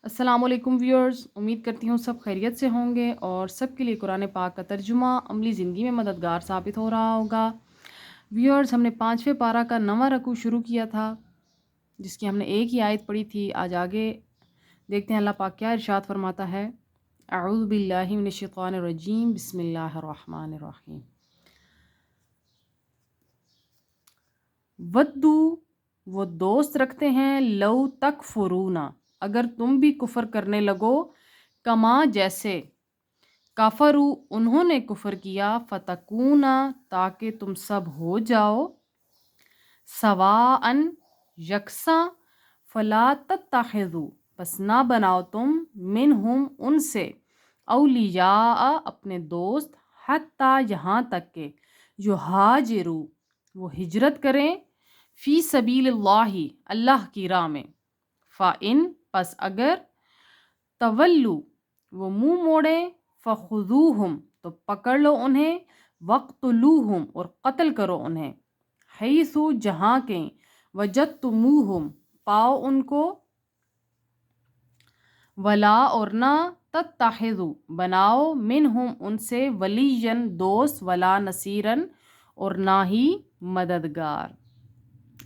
السلام علیکم ویورز، امید کرتی ہوں سب خیریت سے ہوں گے اور سب کے لیے قرآن پاک کا ترجمہ عملی زندگی میں مددگار ثابت ہو رہا ہوگا۔ ویورز، ہم نے 5ویں پارہ کا 9واں رکوع شروع کیا تھا، جس کی ہم نے ایک ہی آیت پڑھی تھی۔ آج آگے دیکھتے ہیں اللہ پاک کیا ارشاد فرماتا ہے۔ اعوذ باللہ من الشیطان الرجیم، بسم اللہ الرحمن الرحیم۔ ودو، وہ دوست رکھتے ہیں، لو تکفرون، اگر تم بھی کفر کرنے لگو، کما جیسے، کافرو انہوں نے کفر کیا، فتکونا تاکہ تم سب ہو جاؤ، سواءً یکساں، فلا تتخذوا پس نہ بناؤ تم، منہم ان سے، اولیاء اپنے دوست، حتیٰ یہاں تک کہ یہاجروا وہ ہجرت کریں، فی سبیل اللہ اللہ کی راہ میں، فَإِن پس اگر، تولو وہ منہ موڑیں، فخذوہم تو پکڑ لو انہیں، وقتلوہم اور قتل کرو انہیں، حیث جہاں کے، وجدتموہم پاؤ ان کو، ولا اور نہ، تتخذوا بناؤ، منہم ان سے، ولیًا دوست، ولا نصیرًا اور نہ ہی مددگار۔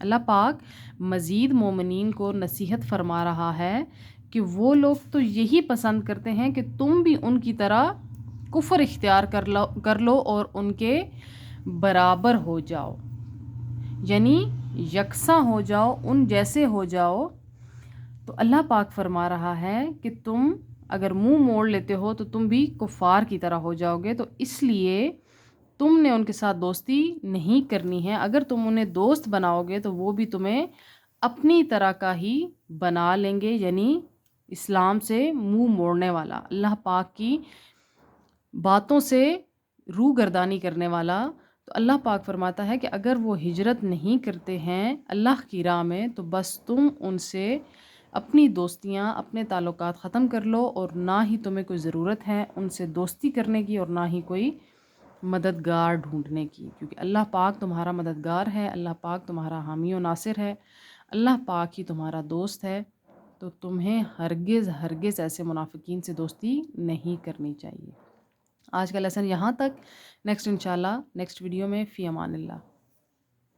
اللہ پاک مزید مومنین کو نصیحت فرما رہا ہے کہ وہ لوگ تو یہی پسند کرتے ہیں کہ تم بھی ان کی طرح کفر اختیار کر لو اور ان کے برابر ہو جاؤ، یعنی یکساں ہو جاؤ، ان جیسے ہو جاؤ۔ تو اللہ پاک فرما رہا ہے کہ تم اگر منہ موڑ لیتے ہو تو تم بھی کفار کی طرح ہو جاؤ گے، تو اس لیے تم نے ان کے ساتھ دوستی نہیں کرنی ہے۔ اگر تم انہیں دوست بناؤ گے تو وہ بھی تمہیں اپنی طرح کا ہی بنا لیں گے، یعنی اسلام سے منہ موڑنے والا، اللہ پاک کی باتوں سے روح گردانی کرنے والا۔ تو اللہ پاک فرماتا ہے کہ اگر وہ ہجرت نہیں کرتے ہیں اللہ کی راہ میں تو بس تم ان سے اپنی دوستیاں، اپنے تعلقات ختم کر لو، اور نہ ہی تمہیں کوئی ضرورت ہے ان سے دوستی کرنے کی اور نہ ہی کوئی مددگار ڈھونڈنے کی، کیونکہ اللہ پاک تمہارا مددگار ہے، اللہ پاک تمہارا حامی و ناصر ہے، اللہ پاک ہی تمہارا دوست ہے۔ تو تمہیں ہرگز ہرگز ایسے منافقین سے دوستی نہیں کرنی چاہیے۔ آج کا لیسن یہاں تک، نیکسٹ انشاءاللہ نیکسٹ ویڈیو میں، فی امان اللہ۔